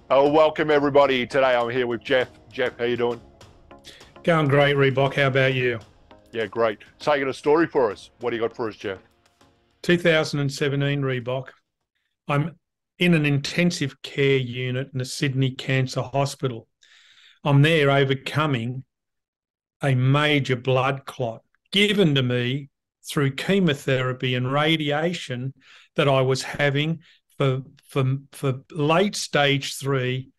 Oh, welcome everybody. Today I'm here with Jeff. Jeff, how you doing? Going great, Reebok. How about you? Yeah, great. So you got a story for us. What do you got for us, Jeff? 2017 Reebok. I'm in an intensive care unit in the Sydney Cancer Hospital. I'm there overcoming a major blood clot given to me through chemotherapy and radiation that I was having for late stage 3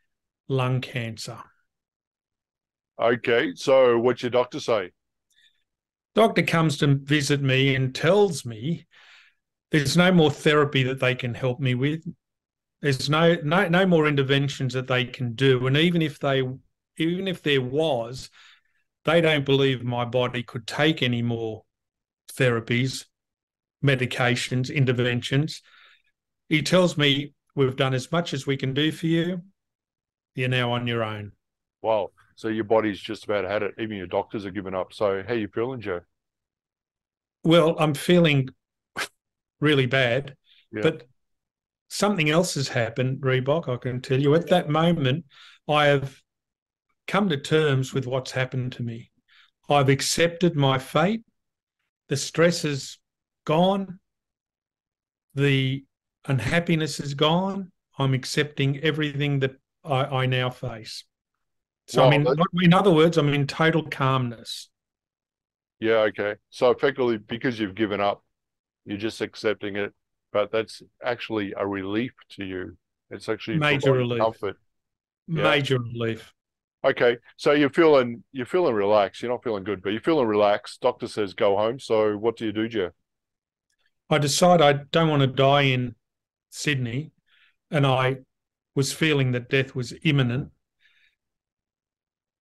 lung cancer. Okay, so what's your doctor say? Doctor comes to visit me and tells me there's no more therapy that they can help me with. There's no more interventions that they can do, and even if there was, they don't believe my body could take any more therapies, medications, interventions. He tells me we've done as much as we can do for you. You're now on your own. Wow. So your body's just about had it. Even your doctors are giving up. So how you feeling, Jeff? Well, I'm feeling really bad, Yeah. but something else has happened, Reebok. I can tell you. At that moment, I have come to terms with what's happened to me. I've accepted my fate. The stress is gone. The unhappiness is gone. I'm accepting everything that I now face. So Well, that, in other words, I'm in total calmness. yeah, okay. So effectively, because you've given up, you're just accepting it. But that's actually a relief to you. It's actually Major providing relief. comfort. Yeah. Major relief. Okay. So you're feeling relaxed. You're not feeling good, but you're feeling relaxed. Doctor says go home. So what do, Jeff? I decide I don't want to die in Sydney, and I was feeling that death was imminent.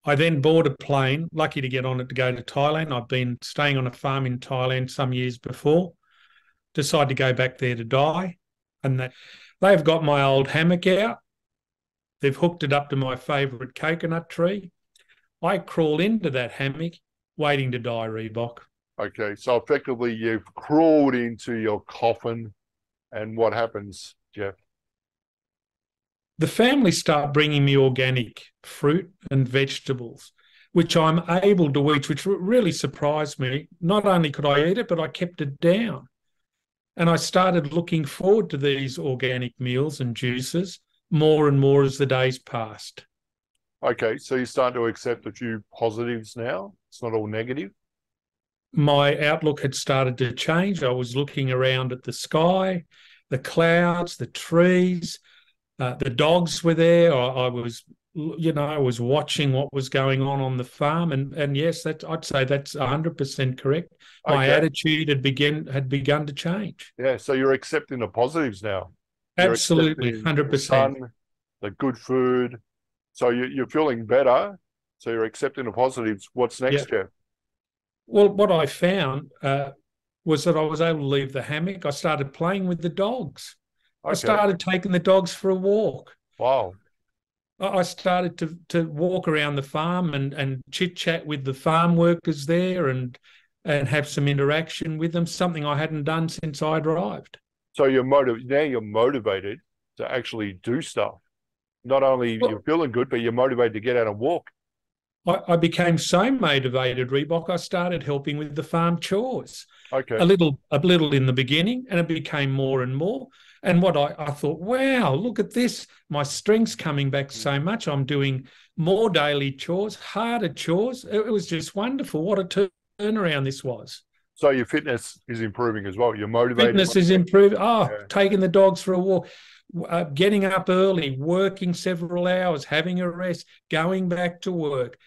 I then board a plane, lucky to get on it to go to Thailand. I've been staying on a farm in Thailand some years before. Decide to go back there to die. And they've got my old hammock out. They've hooked it up to my favourite coconut tree. I crawl into that hammock, waiting to die, Reebok. Okay. So effectively, you've crawled into your coffin, and what happens, Jeff? The family start bringing me organic fruit and vegetables, which I'm able to eat, which really surprised me. Not only could I eat it, but I kept it down. And I started looking forward to these organic meals and juices more and more as the days passed. Okay, so you're starting to accept a few positives now. It's not all negative. My outlook had started to change. I was looking around at the sky, the clouds, the trees, the dogs were there. I was watching what was going on the farm, and yes, I'd say that's 100% correct. My Okay, attitude had begun to change. yeah. So you're accepting the positives now. You're Absolutely, accepting the 100%. sun, the good food. So you're feeling better. So you're accepting the positives. What's Yeah. next, Jeff? Well, what I found was that I was able to leave the hammock. I started playing with the dogs. I Okay. started taking the dogs for a walk. Wow. I started to walk around the farm and chit chat with the farm workers there and have some interaction with them, something I hadn't done since I'd arrived. So now you're motivated to actually do stuff. Not only you're Well, feeling good, but you're motivated to get out and walk. I became so motivated, Reebok, I started helping with the farm chores. Okay. A little in the beginning, and it became more and more. And what I thought, wow, look at this. My strength's coming back so much. I'm doing more daily chores, harder chores. It was just wonderful. What a turnaround this was. So your fitness is improving as well. You're motivated. Fitness is improved. Oh, Yeah. taking the dogs for a walk, getting up early, working several hours, having a rest, going back to work,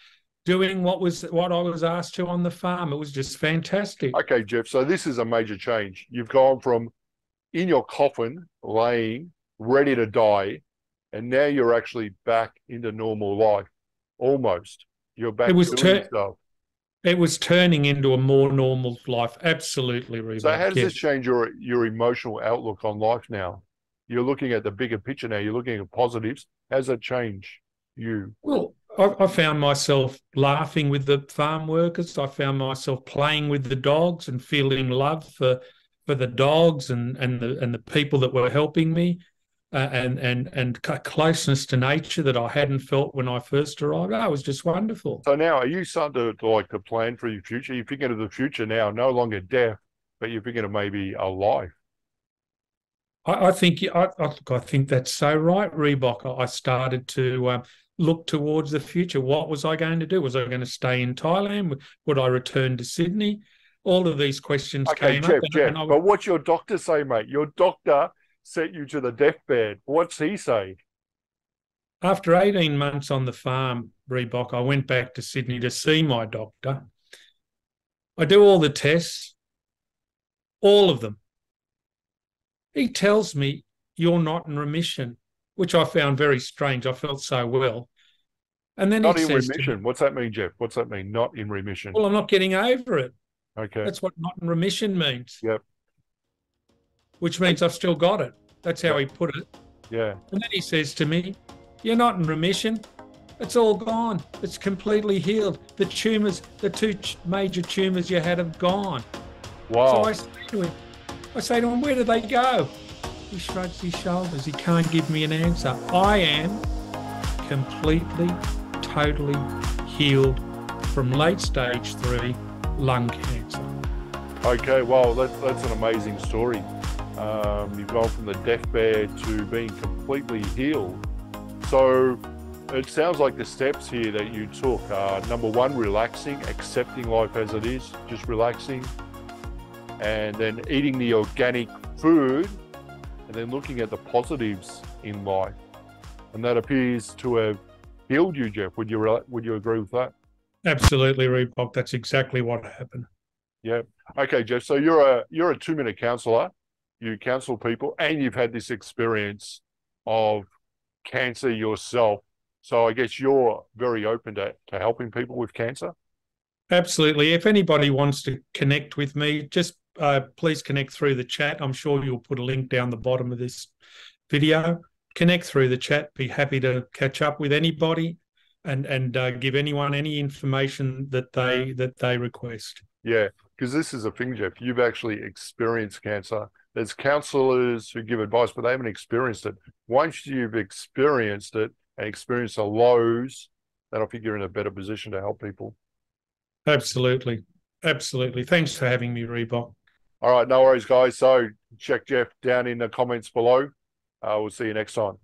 doing what I was asked to on the farm. It was just fantastic. Okay, Jeff. So this is a major change. You've gone from in your coffin, laying, ready to die, and now you're actually back into normal life. Almost. You're It back was doing tur- stuff. it was turning into a more normal life. Absolutely, So how Reebok. does this Yes. change your emotional outlook on life now? You're looking at the bigger picture now. You're looking at positives. How's that change you? Well, I found myself laughing with the farm workers. I found myself playing with the dogs and feeling love for the dogs and the people that were helping me. and closeness to nature that I hadn't felt when I first arrived. Oh, it was just wonderful. So now, are you starting to like to plan for your future? You're thinking of the future now, no longer death, but you're thinking of maybe a life. I think I think that's so right, Reebok. I started to look towards the future. What was I going to do? Was I going to stay in Thailand? Would I return to Sydney? All of these questions Okay, came up, Jeff. and I was, But what's your doctor say, mate? Your doctor sent you to the deathbed. What's he say? after 18 months on the farm, Reebok, I went back to Sydney to see my doctor. I do all the tests, all of them. He tells me you're not in remission, which I found very strange. I felt so well. And then he Not in says to me, remission. What's that mean, Jeff? What's that mean? Not in remission. well, I'm not getting over it. Okay. That's what not in remission means, Yep. which means I've still got it. That's how Yep. he put it. Yeah. And then he says to me, you're not in remission. It's all gone. It's completely healed. The tumours, the two major tumours you had have gone. Wow. So I say to him, where did they go? He shrugs his shoulders. He can't give me an answer. I am completely, totally healed from late stage 3 lung cancer. Okay. Well, that's an amazing story. You've gone from the deathbed to being completely healed. So it sounds like the steps here that you took are, number one, relaxing, accepting life as it is, just relaxing, and then eating the organic food, and then looking at the positives in life. And that appears to have healed you, Jeff. Would you agree with that? Absolutely, Reebok. That's exactly what happened. Yeah. Okay, Jeff. So you're a 2-minute counselor. You counsel people, and you've had this experience of cancer yourself. So I guess you're very open to helping people with cancer. Absolutely. If anybody wants to connect with me, just please connect through the chat. I'm sure you'll put a link down the bottom of this video. Connect through the chat. Be happy to catch up with anybody and give anyone any information that they request. Yeah, because this is a thing, Jeff. You've actually experienced cancer. There's counselors who give advice, but they haven't experienced it. Once you've experienced it and experienced the lows, then I think you're in a better position to help people. Absolutely. Absolutely. Thanks for having me, Reebok. All right, no worries, guys. So check Jeff down in the comments below. We'll see you next time.